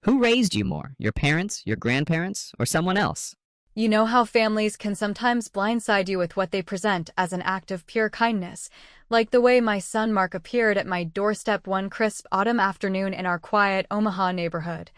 Who raised you more, your parents, your grandparents, or someone else? You know how families can sometimes blindside you with what they present as an act of pure kindness, like the way my son Mark appeared at my doorstep one crisp autumn afternoon in our quiet Omaha neighborhood,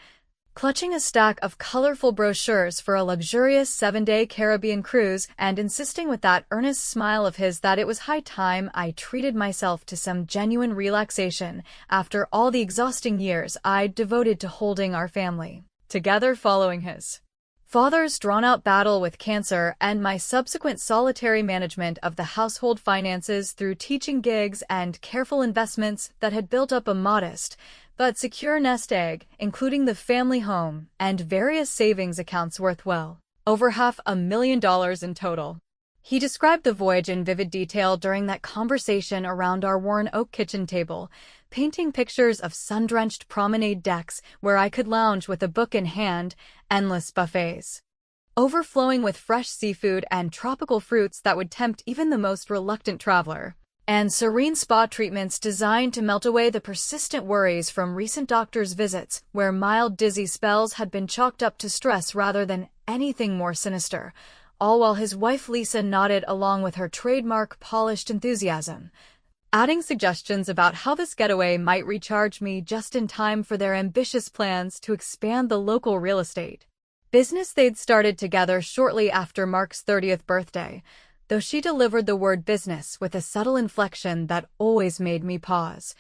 clutching a stack of colorful brochures for a luxurious 7-day Caribbean cruise and insisting with that earnest smile of his that it was high time I treated myself to some genuine relaxation after all the exhausting years I'd devoted to holding our family together following his father's drawn-out battle with cancer and my subsequent solitary management of the household finances through teaching gigs and careful investments that had built up a modest but secure nest egg, including the family home and various savings accounts worth well over $500,000 in total. He described the voyage in vivid detail during that conversation around our worn oak kitchen table, painting pictures of sun-drenched promenade decks where I could lounge with a book in hand, endless buffets overflowing with fresh seafood and tropical fruits that would tempt even the most reluctant traveler, and serene spa treatments designed to melt away the persistent worries from recent doctor's visits where mild dizzy spells had been chalked up to stress rather than anything more sinister, all while his wife Lisa nodded along with her trademark polished enthusiasm, adding suggestions about how this getaway might recharge me just in time for their ambitious plans to expand the local real estate business they'd started together shortly after Mark's 30th birthday, though she delivered the word business with a subtle inflection that always made me pause,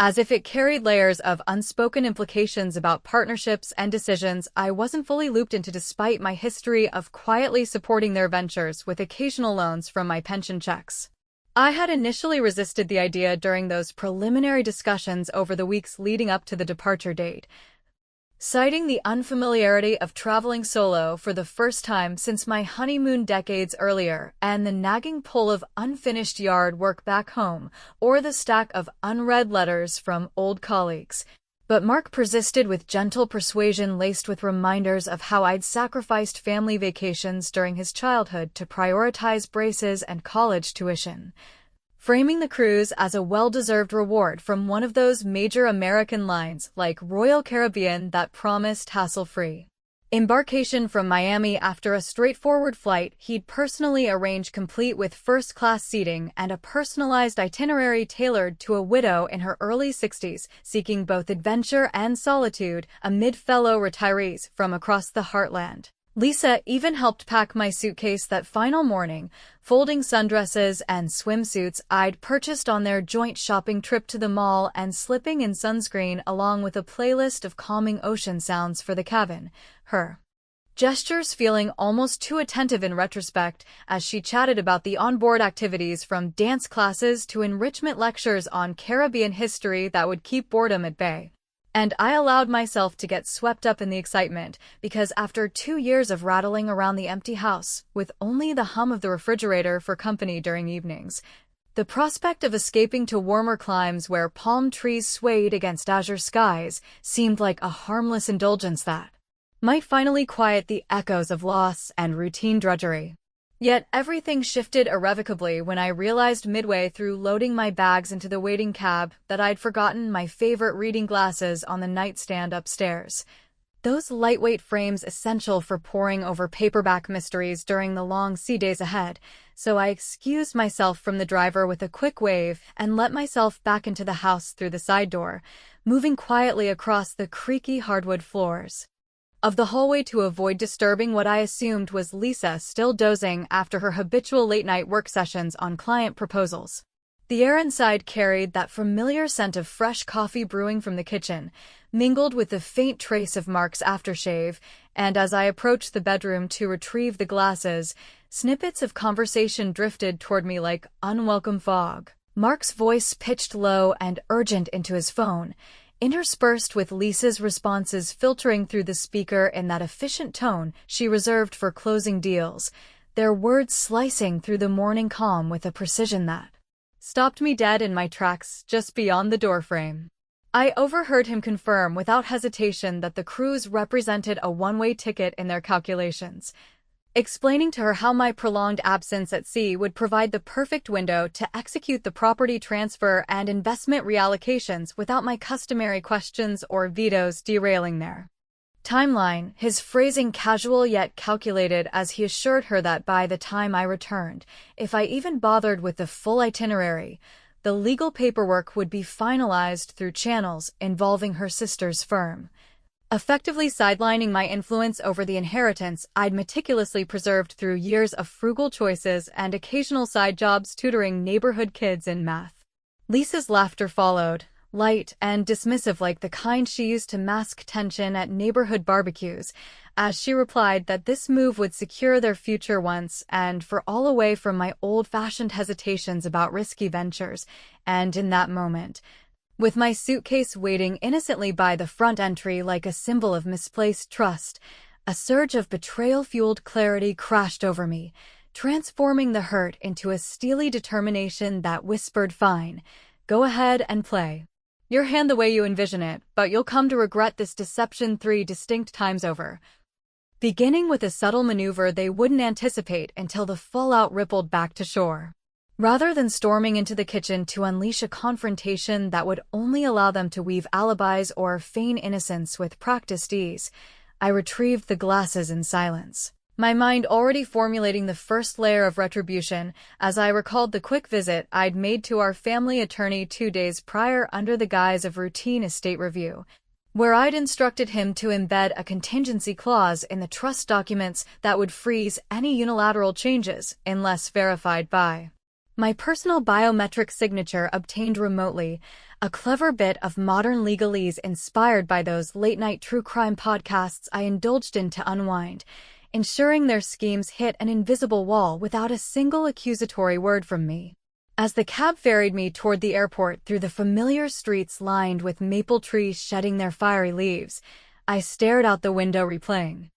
as if it carried layers of unspoken implications about partnerships and decisions I wasn't fully looped into despite my history of quietly supporting their ventures with occasional loans from my pension checks. I had initially resisted the idea during those preliminary discussions over the weeks leading up to the departure date, citing the unfamiliarity of traveling solo for the first time since my honeymoon decades earlier and the nagging pull of unfinished yard work back home or the stack of unread letters from old colleagues. But Mark persisted with gentle persuasion laced with reminders of how I'd sacrificed family vacations during his childhood to prioritize braces and college tuition, framing the cruise as a well-deserved reward from one of those major American lines like Royal Caribbean that promised hassle-free embarkation from Miami after a straightforward flight he'd personally arranged, complete with first-class seating and a personalized itinerary tailored to a widow in her early 60s seeking both adventure and solitude amid fellow retirees from across the heartland. Lisa even helped pack my suitcase that final morning, folding sundresses and swimsuits I'd purchased on their joint shopping trip to the mall and slipping in sunscreen along with a playlist of calming ocean sounds for the cabin, her gestures feeling almost too attentive in retrospect as she chatted about the onboard activities from dance classes to enrichment lectures on Caribbean history that would keep boredom at bay. And I allowed myself to get swept up in the excitement because after 2 years of rattling around the empty house, with only the hum of the refrigerator for company during evenings, the prospect of escaping to warmer climes where palm trees swayed against azure skies seemed like a harmless indulgence that might finally quiet the echoes of loss and routine drudgery. Yet everything shifted irrevocably when I realized midway through loading my bags into the waiting cab that I'd forgotten my favorite reading glasses on the nightstand upstairs. Those lightweight frames essential for poring over paperback mysteries during the long sea days ahead, so I excused myself from the driver with a quick wave and let myself back into the house through the side door, moving quietly across the creaky hardwood floors of the hallway to avoid disturbing what I assumed was Lisa still dozing after her habitual late-night work sessions on client proposals. The air inside carried that familiar scent of fresh coffee brewing from the kitchen, mingled with the faint trace of Mark's aftershave, and as I approached the bedroom to retrieve the glasses, snippets of conversation drifted toward me like unwelcome fog. Mark's voice pitched low and urgent into his phone, interspersed with Lisa's responses filtering through the speaker in that efficient tone she reserved for closing deals, their words slicing through the morning calm with a precision that stopped me dead in my tracks just beyond the doorframe. I overheard him confirm without hesitation that the cruise represented a one-way ticket in their calculations, explaining to her how my prolonged absence at sea would provide the perfect window to execute the property transfer and investment reallocations without my customary questions or vetoes derailing their Timeline, his phrasing casual yet calculated as he assured her that by the time I returned, if I even bothered with the full itinerary, the legal paperwork would be finalized through channels involving her sister's firm, effectively sidelining my influence over the inheritance I'd meticulously preserved through years of frugal choices and occasional side jobs tutoring neighborhood kids in math. Lisa's laughter followed, light and dismissive like the kind she used to mask tension at neighborhood barbecues, as she replied that this move would secure their future once and for all away from my old-fashioned hesitations about risky ventures, and in that moment, with my suitcase waiting innocently by the front entry like a symbol of misplaced trust, a surge of betrayal-fueled clarity crashed over me, transforming the hurt into a steely determination that whispered, "Fine, go ahead and play your hand the way you envision it, but you'll come to regret this deception 3 distinct times over." Beginning with a subtle maneuver they wouldn't anticipate until the fallout rippled back to shore. Rather than storming into the kitchen to unleash a confrontation that would only allow them to weave alibis or feign innocence with practiced ease, I retrieved the glasses in silence, my mind already formulating the first layer of retribution as I recalled the quick visit I'd made to our family attorney 2 days prior under the guise of routine estate review, where I'd instructed him to embed a contingency clause in the trust documents that would freeze any unilateral changes unless verified by my personal biometric signature obtained remotely, a clever bit of modern legalese inspired by those late-night true crime podcasts I indulged in to unwind, ensuring their schemes hit an invisible wall without a single accusatory word from me. As the cab ferried me toward the airport through the familiar streets lined with maple trees shedding their fiery leaves, I stared out the window replaying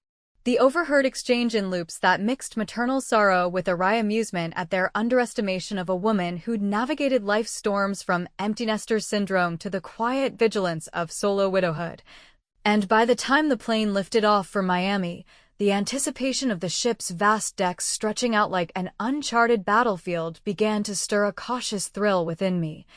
the Overheard exchange in loops that mixed maternal sorrow with a wry amusement at their underestimation of a woman who'd navigated life's storms from empty nester syndrome to the quiet vigilance of solo widowhood. And by the time the plane lifted off for Miami, the anticipation of the ship's vast decks stretching out like an uncharted battlefield began to stir a cautious thrill within me,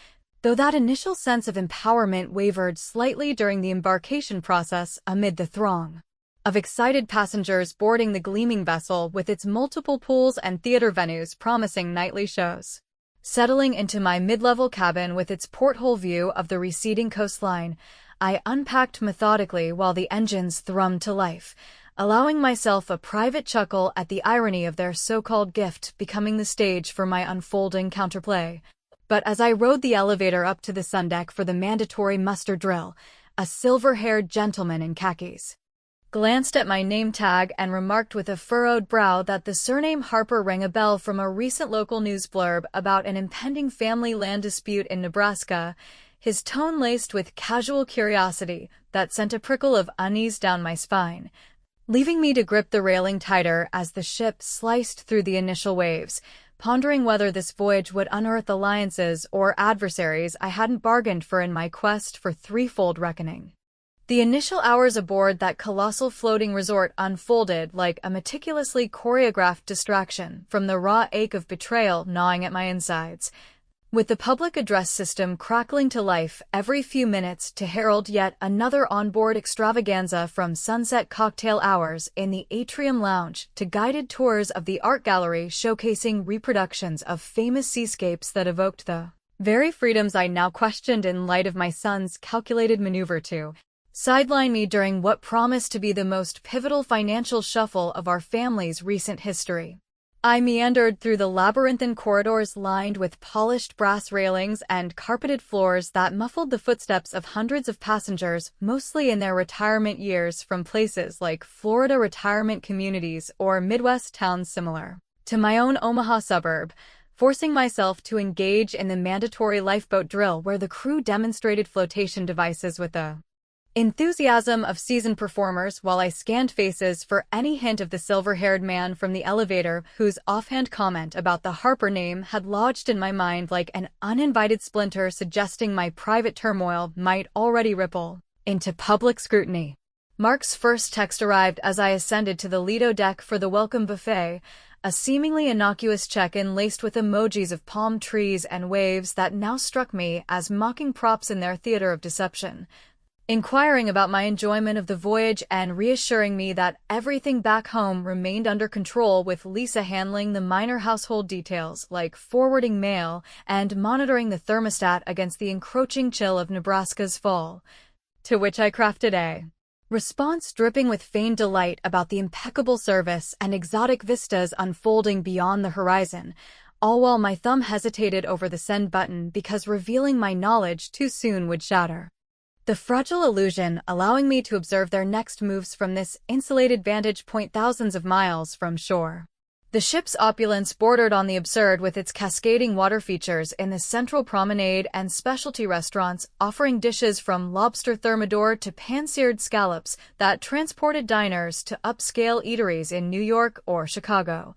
though that initial sense of empowerment wavered slightly during the embarkation process amid the throng of excited passengers boarding the gleaming vessel with its multiple pools and theater venues promising nightly shows. Settling into my mid-level cabin with its porthole view of the receding coastline, I unpacked methodically while the engines thrummed to life, allowing myself a private chuckle at the irony of their so-called gift becoming the stage for my unfolding counterplay. But as I rode the elevator up to the sundeck for the mandatory muster drill, a silver-haired gentleman in khakis glanced at my name tag and remarked with a furrowed brow that the surname Harper rang a bell from a recent local news blurb about an impending family land dispute in Nebraska, his tone laced with casual curiosity that sent a prickle of unease down my spine, leaving me to grip the railing tighter as the ship sliced through the initial waves, pondering whether this voyage would unearth alliances or adversaries I hadn't bargained for in my quest for threefold reckoning. The initial hours aboard that colossal floating resort unfolded like a meticulously choreographed distraction from the raw ache of betrayal gnawing at my insides, with the public address system crackling to life every few minutes to herald yet another onboard extravaganza, from sunset cocktail hours in the atrium lounge to guided tours of the art gallery showcasing reproductions of famous seascapes that evoked the very freedoms I now questioned in light of my son's calculated maneuver to sideline me during what promised to be the most pivotal financial shuffle of our family's recent history. I meandered through the labyrinthine corridors lined with polished brass railings and carpeted floors that muffled the footsteps of hundreds of passengers, mostly in their retirement years from places like Florida retirement communities or Midwest towns similar to my own Omaha suburb, forcing myself to engage in the mandatory lifeboat drill where the crew demonstrated flotation devices with the enthusiasm of seasoned performers while I scanned faces for any hint of the silver-haired man from the elevator whose offhand comment about the Harper name had lodged in my mind like an uninvited splinter, suggesting my private turmoil might already ripple into public scrutiny. Mark's first text arrived as I ascended to the Lido deck for the welcome buffet, a seemingly innocuous check-in laced with emojis of palm trees and waves that now struck me as mocking props in their theater of deception. inquiring about my enjoyment of the voyage and reassuring me that everything back home remained under control, with Lisa handling the minor household details like forwarding mail and monitoring the thermostat against the encroaching chill of Nebraska's fall. To which I crafted a response dripping with feigned delight about the impeccable service and exotic vistas unfolding beyond the horizon, all while my thumb hesitated over the send button because revealing my knowledge too soon would shatter the fragile illusion, allowing me to observe their next moves from this insulated vantage point thousands of miles from shore. The ship's opulence bordered on the absurd, with its cascading water features in the central promenade and specialty restaurants offering dishes from lobster thermidor to pan-seared scallops that transported diners to upscale eateries in New York or Chicago.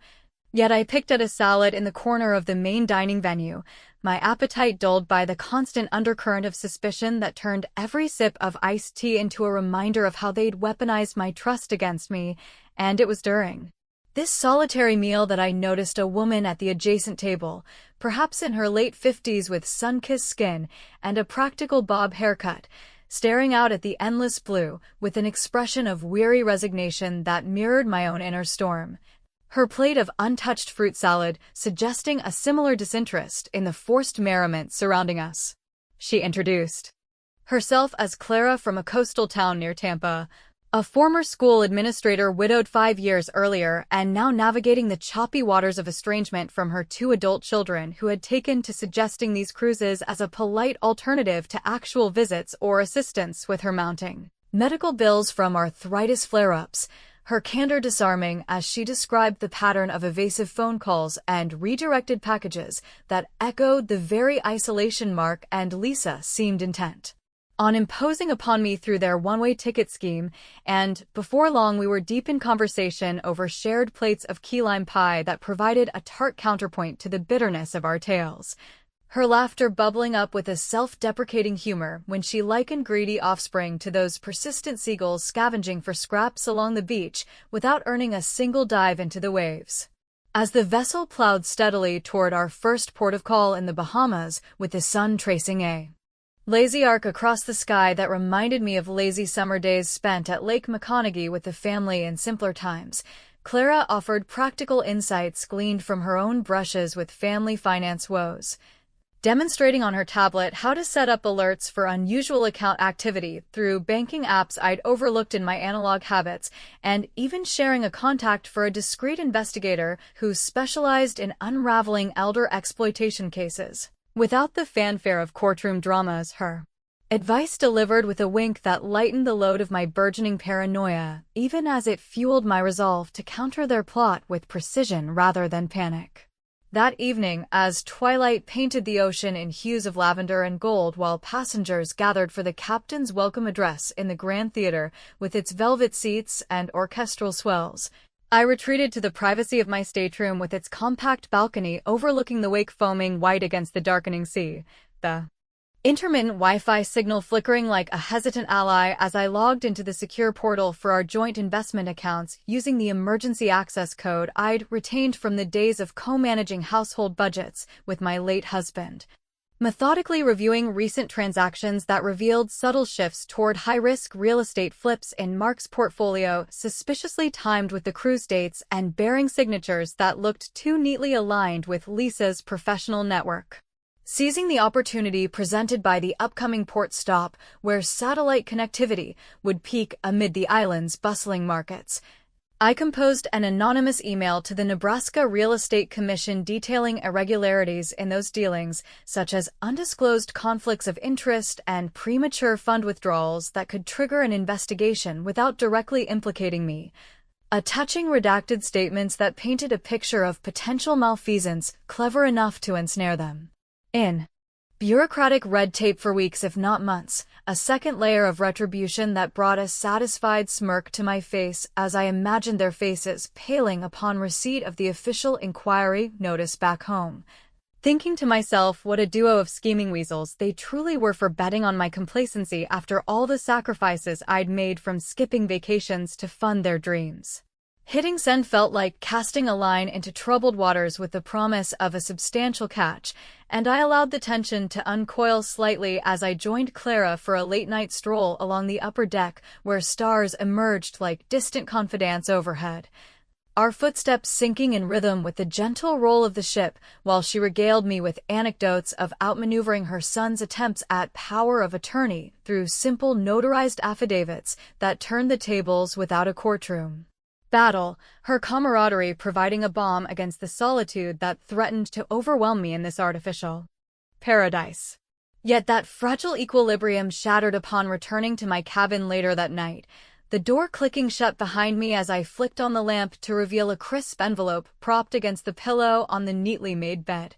Yet I picked at a salad in the corner of the main dining venue, my appetite dulled by the constant undercurrent of suspicion that turned every sip of iced tea into a reminder of how they'd weaponized my trust against me, and it was during this solitary meal that I noticed a woman at the adjacent table, perhaps in her late 50s with sun-kissed skin and a practical bob haircut, staring out at the endless blue with an expression of weary resignation that mirrored my own inner storm. Her plate of untouched fruit salad suggesting a similar disinterest in the forced merriment surrounding us. She introduced herself as Clara from a coastal town near Tampa, a former school administrator widowed 5 years earlier and now navigating the choppy waters of estrangement from her 2 adult children, who had taken to suggesting these cruises as a polite alternative to actual visits or assistance with her mounting medical bills from arthritis flare-ups. Her candor disarming as she described the pattern of evasive phone calls and redirected packages that echoed the very isolation Mark and Lisa seemed intent on imposing upon me through their one-way ticket scheme, and before long we were deep in conversation over shared plates of key lime pie that provided a tart counterpoint to the bitterness of our tales. Her laughter bubbling up with a self-deprecating humor when she likened greedy offspring to those persistent seagulls scavenging for scraps along the beach without earning a single dive into the waves. As the vessel plowed steadily toward our first port of call in the Bahamas, with the sun tracing a lazy arc across the sky that reminded me of lazy summer days spent at Lake McConaughey with the family in simpler times, Clara offered practical insights gleaned from her own brushes with family finance woes, demonstrating on her tablet how to set up alerts for unusual account activity through banking apps I'd overlooked in my analog habits, and even sharing a contact for a discreet investigator who specialized in unraveling elder exploitation cases without the fanfare of courtroom dramas. Her advice delivered with a wink that lightened the load of my burgeoning paranoia, even as it fueled my resolve to counter their plot with precision rather than panic. That evening, as twilight painted the ocean in hues of lavender and gold while passengers gathered for the captain's welcome address in the Grand Theater with its velvet seats and orchestral swells, I retreated to the privacy of my stateroom with its compact balcony overlooking the wake foaming white against the darkening sea, the intermittent Wi-Fi signal flickering like a hesitant ally as I logged into the secure portal for our joint investment accounts using the emergency access code I'd retained from the days of co-managing household budgets with my late husband, methodically reviewing recent transactions that revealed subtle shifts toward high-risk real estate flips in Mark's portfolio, suspiciously timed with the cruise dates and bearing signatures that looked too neatly aligned with Lisa's professional network. Seizing the opportunity presented by the upcoming port stop, where satellite connectivity would peak amid the island's bustling markets, I composed an anonymous email to the Nebraska Real Estate Commission detailing irregularities in those dealings, such as undisclosed conflicts of interest and premature fund withdrawals that could trigger an investigation without directly implicating me, attaching redacted statements that painted a picture of potential malfeasance clever enough to ensnare them in bureaucratic red tape for weeks if not months, a second layer of retribution that brought a satisfied smirk to my face as I imagined their faces paling upon receipt of the official inquiry notice back home, thinking to myself what a duo of scheming weasels they truly were for betting on my complacency after all the sacrifices I'd made, from skipping vacations to fund their dreams. Hitting send felt like casting a line into troubled waters with the promise of a substantial catch, and I allowed the tension to uncoil slightly as I joined Clara for a late-night stroll along the upper deck where stars emerged like distant confidants overhead. Our footsteps syncing in rhythm with the gentle roll of the ship while she regaled me with anecdotes of outmaneuvering her son's attempts at power of attorney through simple notarized affidavits that turned the tables without a courtroom battle, her camaraderie providing a balm against the solitude that threatened to overwhelm me in this artificial paradise. Yet that fragile equilibrium shattered upon returning to my cabin later that night, the door clicking shut behind me as I flicked on the lamp to reveal a crisp envelope propped against the pillow on the neatly made bed.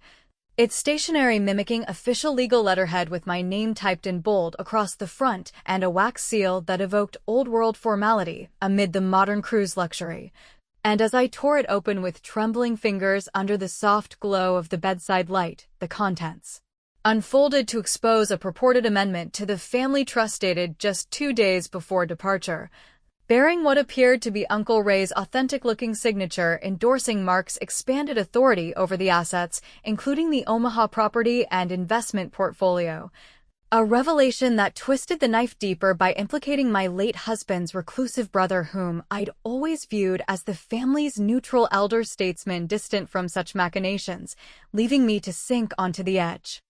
Its stationery mimicking official legal letterhead with my name typed in bold across the front and a wax seal that evoked old-world formality amid the modern cruise luxury. And as I tore it open with trembling fingers under the soft glow of the bedside light, the contents unfolded to expose a purported amendment to the family trust dated just 2 days before departure, bearing what appeared to be Uncle Ray's authentic-looking signature endorsing Mark's expanded authority over the assets, including the Omaha property and investment portfolio. A revelation that twisted the knife deeper by implicating my late husband's reclusive brother whom I'd always viewed as the family's neutral elder statesman distant from such machinations, leaving me to sink onto the edge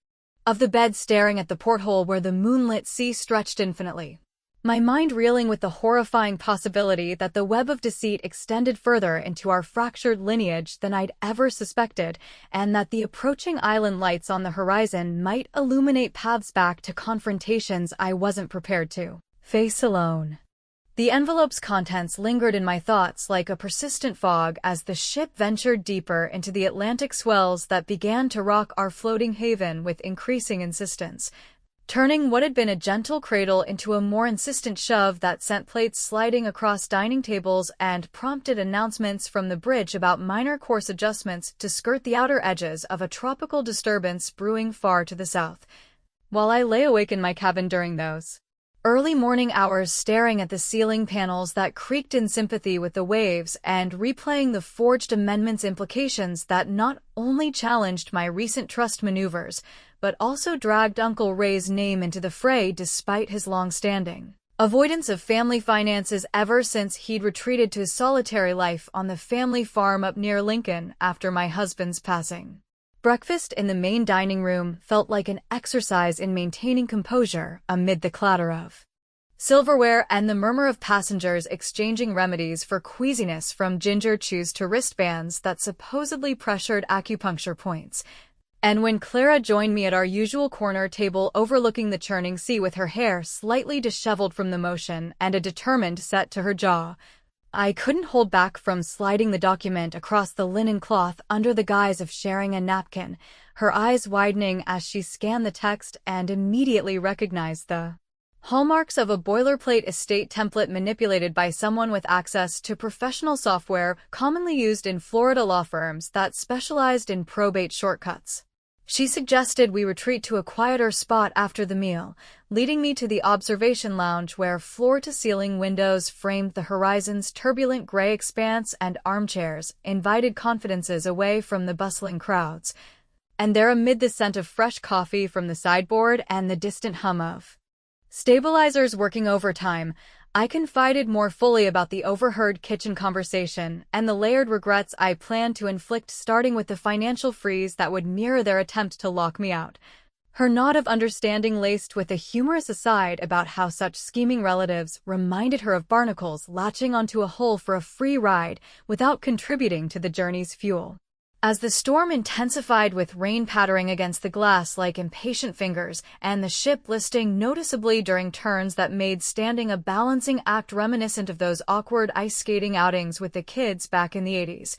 of the bed staring at the porthole where the moonlit sea stretched infinitely, my mind reeling with the horrifying possibility that the web of deceit extended further into our fractured lineage than I'd ever suspected, and that the approaching island lights on the horizon might illuminate paths back to confrontations I wasn't prepared to face alone. The envelope's contents lingered in my thoughts like a persistent fog as the ship ventured deeper into the Atlantic swells that began to rock our floating haven with increasing insistence, turning what had been a gentle cradle into a more insistent shove that sent plates sliding across dining tables and prompted announcements from the bridge about minor course adjustments to skirt the outer edges of a tropical disturbance brewing far to the south. While I lay awake in my cabin during those early morning hours staring at the ceiling panels that creaked in sympathy with the waves and replaying the forged amendments implications that not only challenged my recent trust maneuvers, but also dragged Uncle Ray's name into the fray despite his long-standing avoidance of family finances ever since he'd retreated to his solitary life on the family farm up near Lincoln after my husband's passing. Breakfast in the main dining room felt like an exercise in maintaining composure amid the clatter of silverware and the murmur of passengers exchanging remedies for queasiness from ginger chews to wristbands that supposedly pressured acupuncture points. And when Clara joined me at our usual corner table overlooking the churning sea with her hair slightly disheveled from the motion and a determined set to her jaw, I couldn't hold back from sliding the document across the linen cloth under the guise of sharing a napkin, her eyes widening as she scanned the text and immediately recognized the hallmarks of a boilerplate estate template manipulated by someone with access to professional software commonly used in Florida law firms that specialized in probate shortcuts. She suggested we retreat to a quieter spot after the meal, leading me to the observation lounge where floor-to-ceiling windows framed the horizon's turbulent gray expanse and armchairs invited confidences away from the bustling crowds. And there, amid the scent of fresh coffee from the sideboard and the distant hum of stabilizers working overtime, I confided more fully about the overheard kitchen conversation and the layered regrets I planned to inflict, starting with the financial freeze that would mirror their attempt to lock me out. Her nod of understanding laced with a humorous aside about how such scheming relatives reminded her of barnacles latching onto a hole for a free ride without contributing to the journey's fuel. As the storm intensified with rain pattering against the glass like impatient fingers and the ship listing noticeably during turns that made standing a balancing act reminiscent of those awkward ice skating outings with the kids back in the 80s,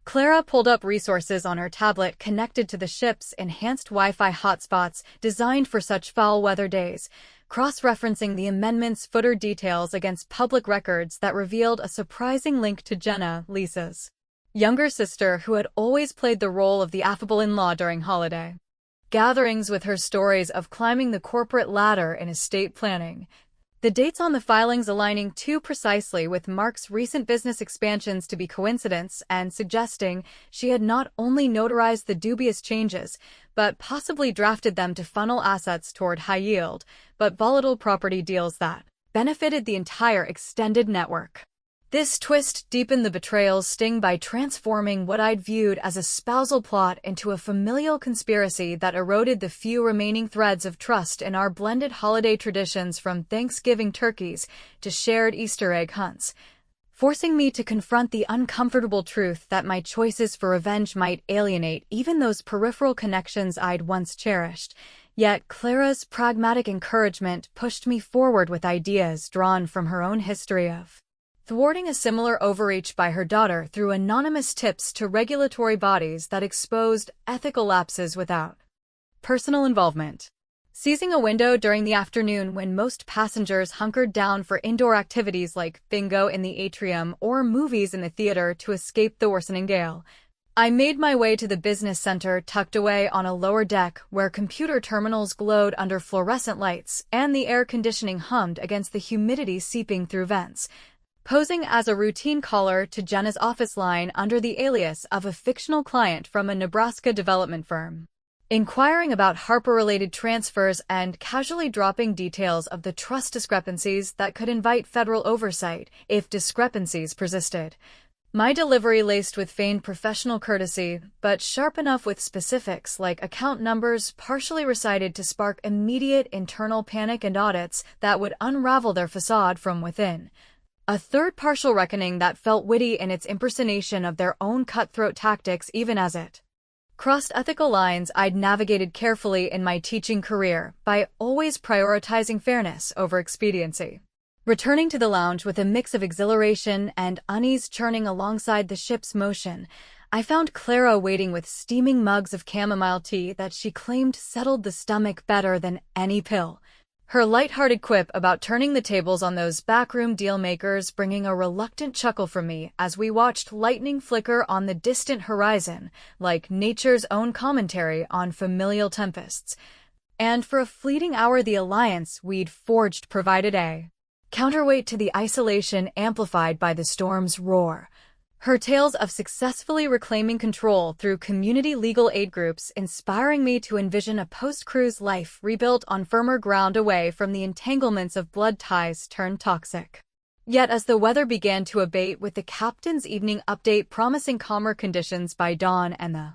Clara pulled up resources on her tablet connected to the ship's enhanced Wi-Fi hotspots designed for such foul weather days, cross-referencing the amendment's footer details against public records that revealed a surprising link to Jenna, Lisa's younger sister, who had always played the role of the affable in-law during holiday gatherings with her stories of climbing the corporate ladder in estate planning. the dates on the filings aligning too precisely with Mark's recent business expansions to be coincidence and suggesting she had not only notarized the dubious changes, but possibly drafted them to funnel assets toward high-yield, but volatile property deals that benefited the entire extended network. This twist deepened the betrayal's sting by transforming what I'd viewed as a spousal plot into a familial conspiracy that eroded the few remaining threads of trust in our blended holiday traditions, from Thanksgiving turkeys to shared Easter egg hunts, forcing me to confront the uncomfortable truth that my choices for revenge might alienate even those peripheral connections I'd once cherished. Yet Clara's pragmatic encouragement pushed me forward with ideas drawn from her own history of thwarting a similar overreach by her daughter through anonymous tips to regulatory bodies that exposed ethical lapses without personal involvement. Seizing a window during the afternoon when most passengers hunkered down for indoor activities like bingo in the atrium or movies in the theater to escape the worsening gale, I made my way to the business center tucked away on a lower deck where computer terminals glowed under fluorescent lights and the air conditioning hummed against the humidity seeping through vents. Posing as a routine caller to Jenna's office line under the alias of a fictional client from a Nebraska development firm, inquiring about Harper-related transfers and casually dropping details of the trust discrepancies that could invite federal oversight if discrepancies persisted. My delivery laced with feigned professional courtesy, but sharp enough with specifics like account numbers partially recited to spark immediate internal panic and audits that would unravel their facade from within. A third partial reckoning that felt witty in its impersonation of their own cutthroat tactics even as it crossed ethical lines I'd navigated carefully in my teaching career by always prioritizing fairness over expediency. Returning to the lounge with a mix of exhilaration and unease churning alongside the ship's motion, I found Clara waiting with steaming mugs of chamomile tea that she claimed settled the stomach better than any pill. Her light-hearted quip about turning the tables on those backroom deal-makers bringing a reluctant chuckle from me as we watched lightning flicker on the distant horizon, like nature's own commentary on familial tempests. And for a fleeting hour the alliance we'd forged provided a counterweight to the isolation amplified by the storm's roar. Her tales of successfully reclaiming control through community legal aid groups inspiring me to envision a post-cruise life rebuilt on firmer ground away from the entanglements of blood ties turned toxic. Yet as the weather began to abate with the captain's evening update promising calmer conditions by dawn and the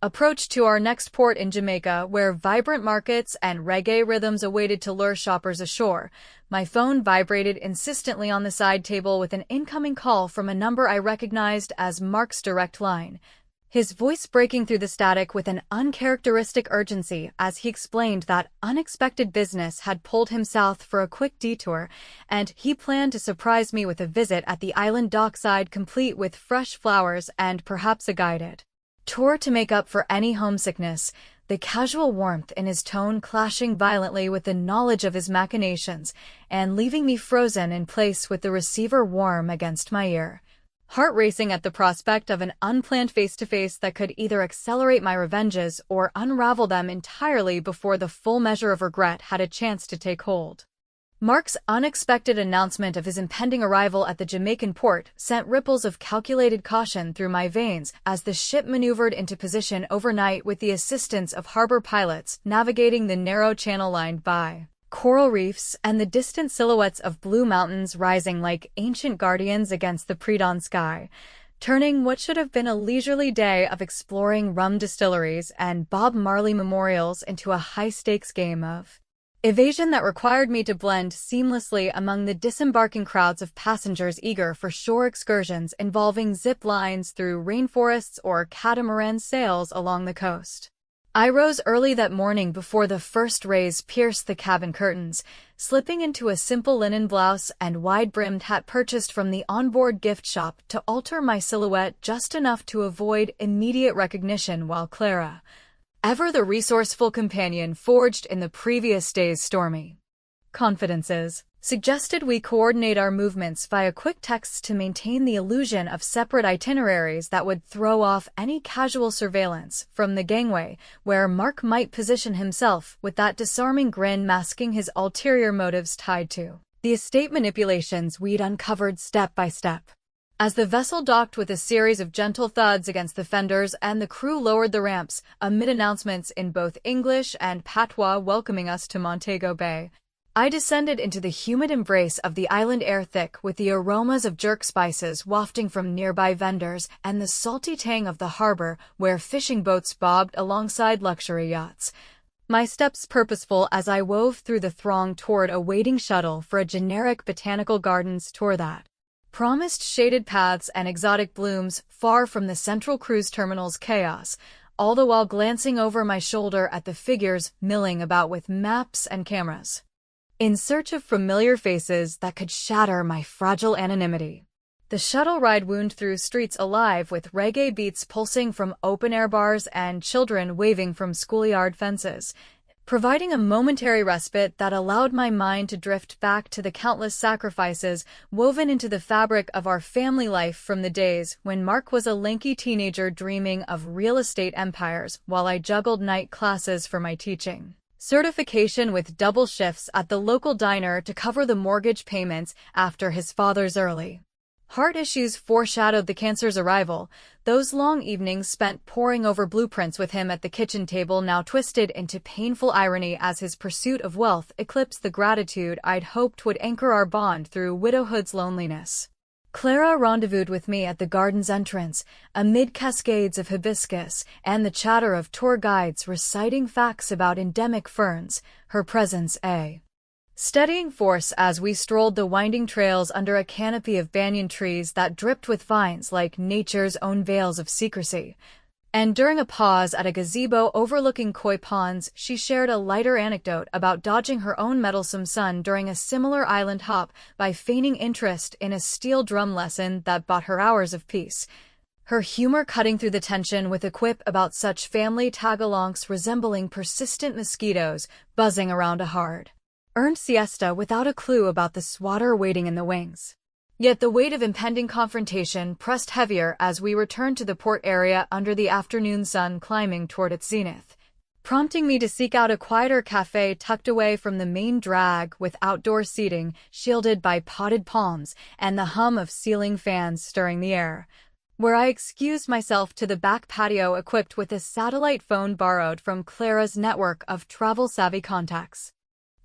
approach to our next port in Jamaica, where vibrant markets and reggae rhythms awaited to lure shoppers ashore, my phone vibrated insistently on the side table with an incoming call from a number I recognized as Mark's direct line, his voice breaking through the static with an uncharacteristic urgency as he explained that unexpected business had pulled him south for a quick detour, and he planned to surprise me with a visit at the island dockside complete with fresh flowers and perhaps a guided tour to make up for any homesickness, the casual warmth in his tone clashing violently with the knowledge of his machinations and leaving me frozen in place with the receiver warm against my ear. Heart racing at the prospect of an unplanned face-to-face that could either accelerate my revenges or unravel them entirely before the full measure of regret had a chance to take hold. Mark's unexpected announcement of his impending arrival at the Jamaican port sent ripples of calculated caution through my veins as the ship maneuvered into position overnight with the assistance of harbor pilots navigating the narrow channel lined by coral reefs and the distant silhouettes of blue mountains rising like ancient guardians against the pre-dawn sky, turning what should have been a leisurely day of exploring rum distilleries and Bob Marley memorials into a high-stakes game of evasion that required me to blend seamlessly among the disembarking crowds of passengers eager for shore excursions involving zip lines through rainforests or catamaran sails along the coast. I rose early that morning before the first rays pierced the cabin curtains, slipping into a simple linen blouse and wide-brimmed hat purchased from the onboard gift shop to alter my silhouette just enough to avoid immediate recognition while Clara, ever the resourceful companion forged in the previous day's stormy confidences, suggested we coordinate our movements via quick texts to maintain the illusion of separate itineraries that would throw off any casual surveillance from the gangway, where Mark might position himself with that disarming grin masking his ulterior motives tied to The estate manipulations we'd uncovered step by step. As the vessel docked with a series of gentle thuds against the fenders and the crew lowered the ramps, amid announcements in both English and patois welcoming us to Montego Bay, I descended into the humid embrace of the island air, thick with the aromas of jerk spices wafting from nearby vendors and the salty tang of the harbor where fishing boats bobbed alongside luxury yachts. My steps purposeful as I wove through the throng toward a waiting shuttle for a generic botanical gardens tour that promised shaded paths and exotic blooms far from the central cruise terminal's chaos, all the while glancing over my shoulder at the figures milling about with maps and cameras, in search of familiar faces that could shatter my fragile anonymity. The shuttle ride wound through streets alive with reggae beats pulsing from open-air bars and children waving from schoolyard fences, providing a momentary respite that allowed my mind to drift back to the countless sacrifices woven into the fabric of our family life from the days when Mark was a lanky teenager dreaming of real estate empires while I juggled night classes for my teaching certification with double shifts at the local diner to cover the mortgage payments after his father's early heart issues foreshadowed the cancer's arrival. Those long evenings spent poring over blueprints with him at the kitchen table now twisted into painful irony as his pursuit of wealth eclipsed the gratitude I'd hoped would anchor our bond through widowhood's loneliness. Clara rendezvoused with me at the garden's entrance, amid cascades of hibiscus and the chatter of tour guides reciting facts about endemic ferns, her presence a steadying force as we strolled the winding trails under a canopy of banyan trees that dripped with vines like nature's own veils of secrecy. And during a pause at a gazebo overlooking koi ponds, she shared a lighter anecdote about dodging her own meddlesome son during a similar island hop by feigning interest in a steel drum lesson that bought her hours of peace. Her humor cutting through the tension with a quip about such family tagalongs resembling persistent mosquitoes buzzing around a hard-earned siesta without a clue about the swatter waiting in the wings. Yet the weight of impending confrontation pressed heavier as we returned to the port area under the afternoon sun climbing toward its zenith, prompting me to seek out a quieter cafe tucked away from the main drag with outdoor seating shielded by potted palms and the hum of ceiling fans stirring the air, where I excused myself to the back patio equipped with a satellite phone borrowed from Clara's network of travel-savvy contacts,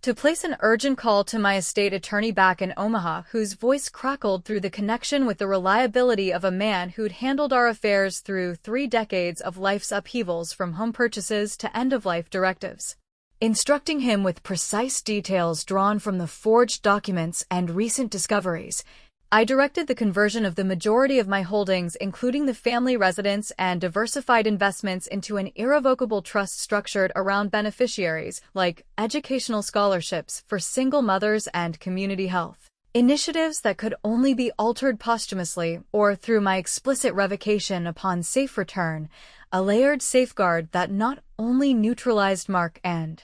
to place an urgent call to my estate attorney back in Omaha, whose voice crackled through the connection with the reliability of a man who'd handled our affairs through 3 decades of life's upheavals from home purchases to end-of-life directives, instructing him with precise details drawn from the forged documents and recent discoveries. I directed the conversion of the majority of my holdings, including the family residence and diversified investments, into an irrevocable trust structured around beneficiaries, like educational scholarships for single mothers and community health initiatives that could only be altered posthumously or through my explicit revocation upon safe return, a layered safeguard that not only neutralized Mark and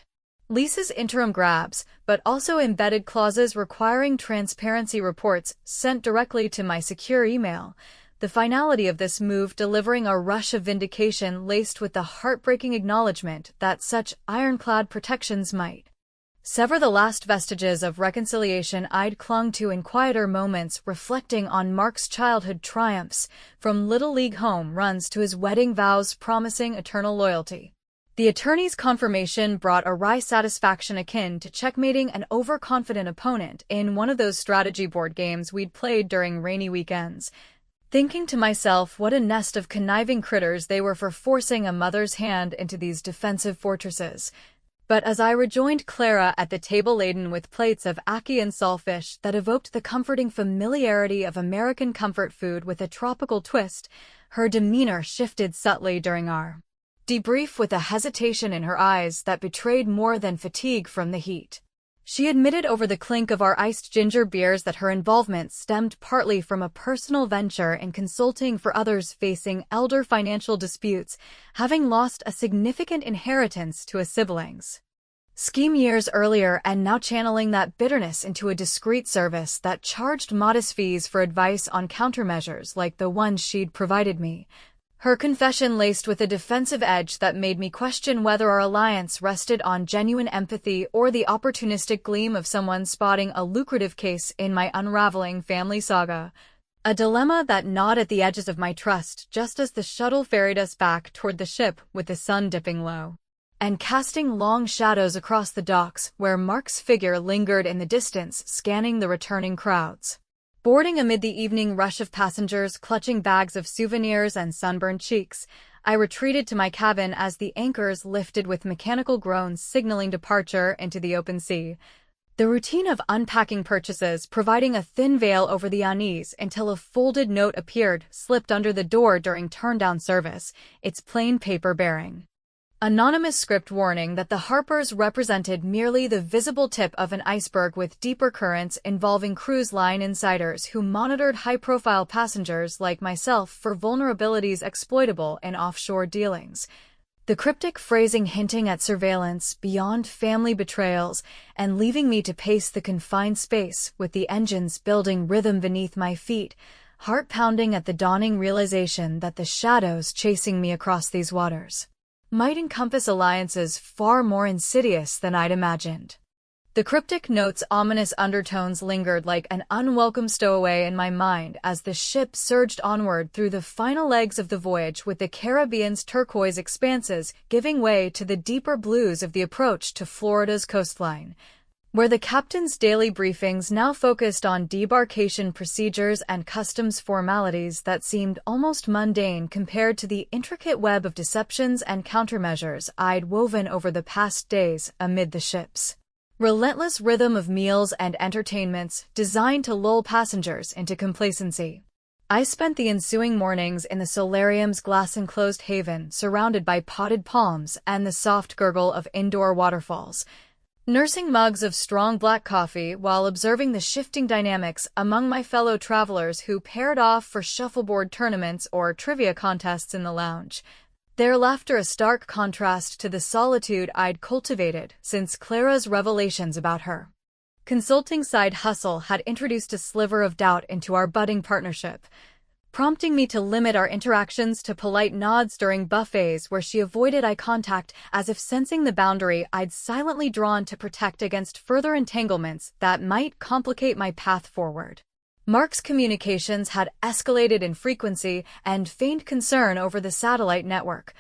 Lisa's interim grabs, but also embedded clauses requiring transparency reports sent directly to my secure email. The finality of this move delivering a rush of vindication laced with the heartbreaking acknowledgement that such ironclad protections might sever the last vestiges of reconciliation I'd clung to in quieter moments, reflecting on Mark's childhood triumphs, from Little League home runs to his wedding vows promising eternal loyalty. The attorney's confirmation brought a wry satisfaction akin to checkmating an overconfident opponent in one of those strategy board games we'd played during rainy weekends, thinking to myself what a nest of conniving critters they were for forcing a mother's hand into these defensive fortresses. But as I rejoined Clara at the table laden with plates of ackee and saltfish that evoked the comforting familiarity of American comfort food with a tropical twist, her demeanor shifted subtly during our debrief, with a hesitation in her eyes that betrayed more than fatigue from the heat. She admitted over the clink of our iced ginger beers that her involvement stemmed partly from a personal venture in consulting for others facing elder financial disputes, having lost a significant inheritance to a sibling's scheme years earlier and now channeling that bitterness into a discreet service that charged modest fees for advice on countermeasures like the ones she'd provided me. Her confession laced with a defensive edge that made me question whether our alliance rested on genuine empathy or the opportunistic gleam of someone spotting a lucrative case in my unraveling family saga. A dilemma that gnawed at the edges of my trust just as the shuttle ferried us back toward the ship with the sun dipping low and casting long shadows across the docks where Mark's figure lingered in the distance, scanning the returning crowds. Boarding amid the evening rush of passengers clutching bags of souvenirs and sunburned cheeks, I retreated to my cabin as the anchors lifted with mechanical groans signaling departure into the open sea. The routine of unpacking purchases providing a thin veil over the unease until a folded note appeared, slipped under the door during turndown service, its plain paper bearing anonymous script warning that the Harpers represented merely the visible tip of an iceberg with deeper currents involving cruise line insiders who monitored high-profile passengers like myself for vulnerabilities exploitable in offshore dealings. The cryptic phrasing hinting at surveillance beyond family betrayals and leaving me to pace the confined space with the engines building rhythm beneath my feet, heart-pounding at the dawning realization that the shadows chasing me across these waters might encompass alliances far more insidious than I'd imagined. The cryptic note's ominous undertones lingered like an unwelcome stowaway in my mind as the ship surged onward through the final legs of the voyage with the Caribbean's turquoise expanses giving way to the deeper blues of the approach to Florida's coastline, where the captain's daily briefings now focused on debarkation procedures and customs formalities that seemed almost mundane compared to the intricate web of deceptions and countermeasures I'd woven over the past days amid the ship's relentless rhythm of meals and entertainments designed to lull passengers into complacency. I spent the ensuing mornings in the solarium's glass-enclosed haven surrounded by potted palms and the soft gurgle of indoor waterfalls, nursing mugs of strong black coffee while observing the shifting dynamics among my fellow travelers who paired off for shuffleboard tournaments or trivia contests in the lounge, their laughter a stark contrast to the solitude I'd cultivated since Clara's revelations about her consulting side hustle had introduced a sliver of doubt into our budding partnership, prompting me to limit our interactions to polite nods during buffets where she avoided eye contact as if sensing the boundary I'd silently drawn to protect against further entanglements that might complicate my path forward. Mark's communications had escalated in frequency and feigned concern over the satellite network,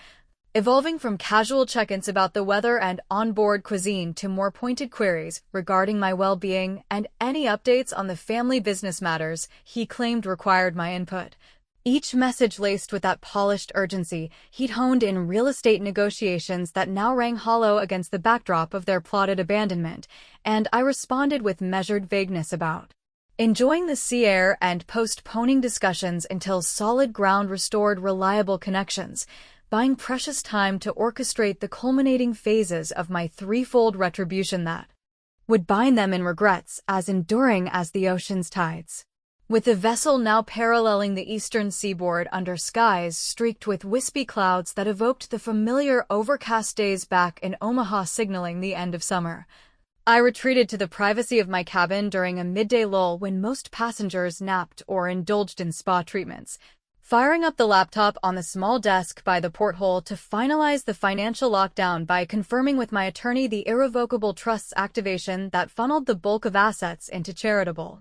evolving from casual check-ins about the weather and onboard cuisine to more pointed queries regarding my well-being and any updates on the family business matters he claimed required my input. Each message laced with that polished urgency he'd honed in real estate negotiations that now rang hollow against the backdrop of their plotted abandonment, and I responded with measured vagueness about enjoying the sea air and postponing discussions until solid ground restored reliable connections, buying precious time to orchestrate the culminating phases of my threefold retribution that would bind them in regrets as enduring as the ocean's tides. With the vessel now paralleling the eastern seaboard under skies streaked with wispy clouds that evoked the familiar overcast days back in Omaha signaling the end of summer, I retreated to the privacy of my cabin during a midday lull when most passengers napped or indulged in spa treatments, firing up the laptop on the small desk by the porthole to finalize the financial lockdown by confirming with my attorney the irrevocable trust's activation that funneled the bulk of assets into charitable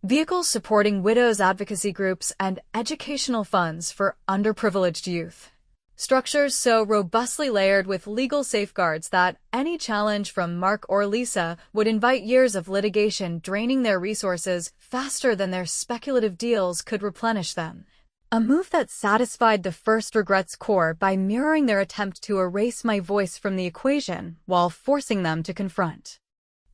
vehicles supporting widows' advocacy groups and educational funds for underprivileged youth. Structures so robustly layered with legal safeguards that any challenge from Mark or Lisa would invite years of litigation draining their resources faster than their speculative deals could replenish them. A move that satisfied the first regret's core by mirroring their attempt to erase my voice from the equation while forcing them to confront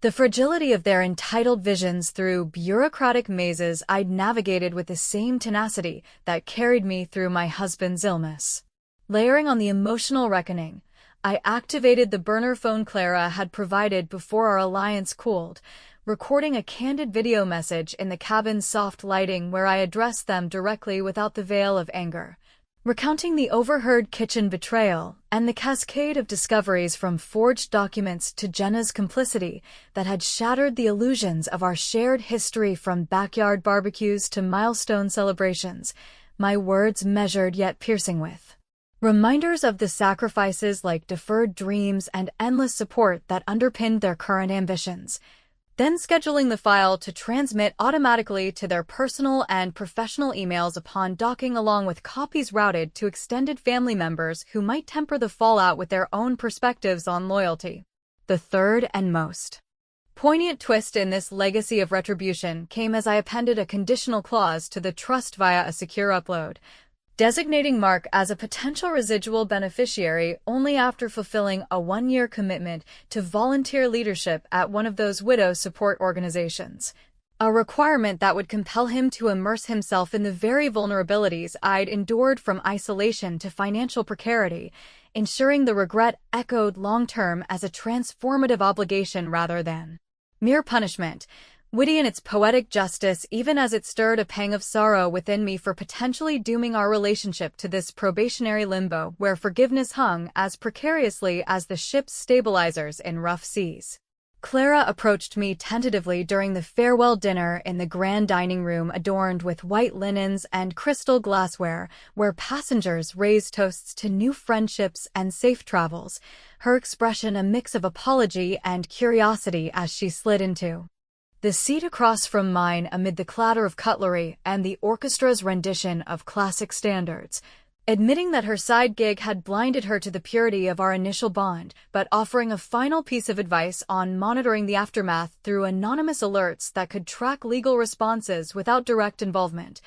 the fragility of their entitled visions through bureaucratic mazes I'd navigated with the same tenacity that carried me through my husband's illness. Layering on the emotional reckoning, I activated the burner phone Clara had provided before our alliance cooled, recording a candid video message in the cabin's soft lighting where I addressed them directly without the veil of anger, recounting the overheard kitchen betrayal and the cascade of discoveries from forged documents to Jenna's complicity that had shattered the illusions of our shared history from backyard barbecues to milestone celebrations, my words measured yet piercing with reminders of the sacrifices like deferred dreams and endless support that underpinned their current ambitions. Then scheduling the file to transmit automatically to their personal and professional emails upon docking, along with copies routed to extended family members who might temper the fallout with their own perspectives on loyalty. The third and most poignant twist in this legacy of retribution came as I appended a conditional clause to the trust via a secure upload, designating Mark as a potential residual beneficiary only after fulfilling a 1-year commitment to volunteer leadership at one of those widow support organizations, a requirement that would compel him to immerse himself in the very vulnerabilities I'd endured, from isolation to financial precarity, ensuring the regret echoed long-term as a transformative obligation rather than mere punishment. Witty in its poetic justice, even as it stirred a pang of sorrow within me for potentially dooming our relationship to this probationary limbo where forgiveness hung as precariously as the ship's stabilizers in rough seas. Clara approached me tentatively during the farewell dinner in the grand dining room adorned with white linens and crystal glassware, where passengers raised toasts to new friendships and safe travels, her expression a mix of apology and curiosity as she slid into the seat across from mine amid the clatter of cutlery and the orchestra's rendition of classic standards, admitting that her side gig had blinded her to the purity of our initial bond, but offering a final piece of advice on monitoring the aftermath through anonymous alerts that could track legal responses without direct involvement.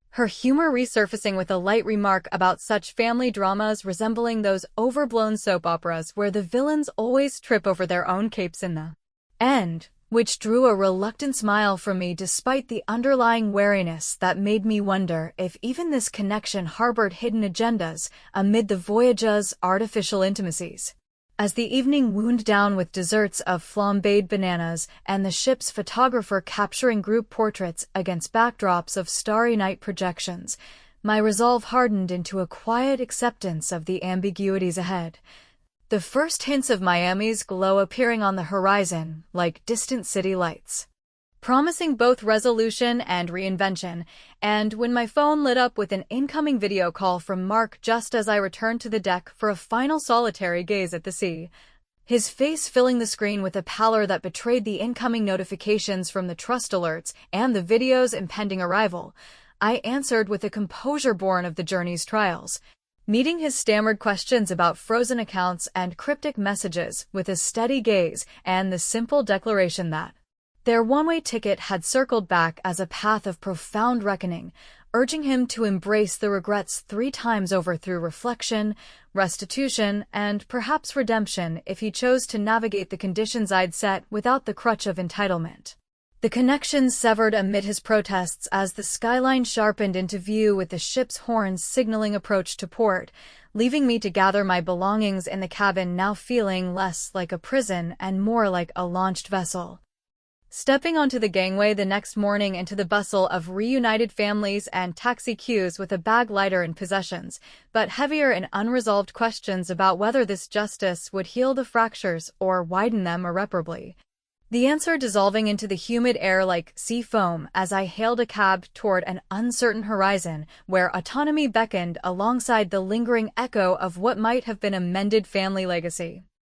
Her humor resurfacing with a light remark about such family dramas resembling those overblown soap operas where the villains always trip over their own capes in the end, which drew a reluctant smile from me despite the underlying wariness that made me wonder if even this connection harbored hidden agendas amid the voyage's artificial intimacies. As the evening wound down with desserts of flambéed bananas and the ship's photographer capturing group portraits against backdrops of starry night projections, my resolve hardened into a quiet acceptance of the ambiguities ahead. The first hints of Miami's glow appearing on the horizon, like distant city lights, promising both resolution and reinvention, and when my phone lit up with an incoming video call from Mark just as I returned to the deck for a final solitary gaze at the sea, his face filling the screen with a pallor that betrayed the incoming notifications from the trust alerts and the video's impending arrival, I answered with a composure born of the journey's trials, meeting his stammered questions about frozen accounts and cryptic messages with a steady gaze and the simple declaration that their one-way ticket had circled back as a path of profound reckoning, urging him to embrace the regrets 3 times over through reflection, restitution, and perhaps redemption if he chose to navigate the conditions I'd set without the crutch of entitlement. The connection severed amid his protests as the skyline sharpened into view with the ship's horns signaling approach to port, leaving me to gather my belongings in the cabin, now feeling less like a prison and more like a launched vessel. Stepping onto the gangway the next morning into the bustle of reunited families and taxi queues with a bag lighter in possessions, but heavier in unresolved questions about whether this justice would heal the fractures or widen them irreparably. The answer dissolving into the humid air like sea foam as I hailed a cab toward an uncertain horizon where autonomy beckoned alongside the lingering echo of what might have been a mended family legacy.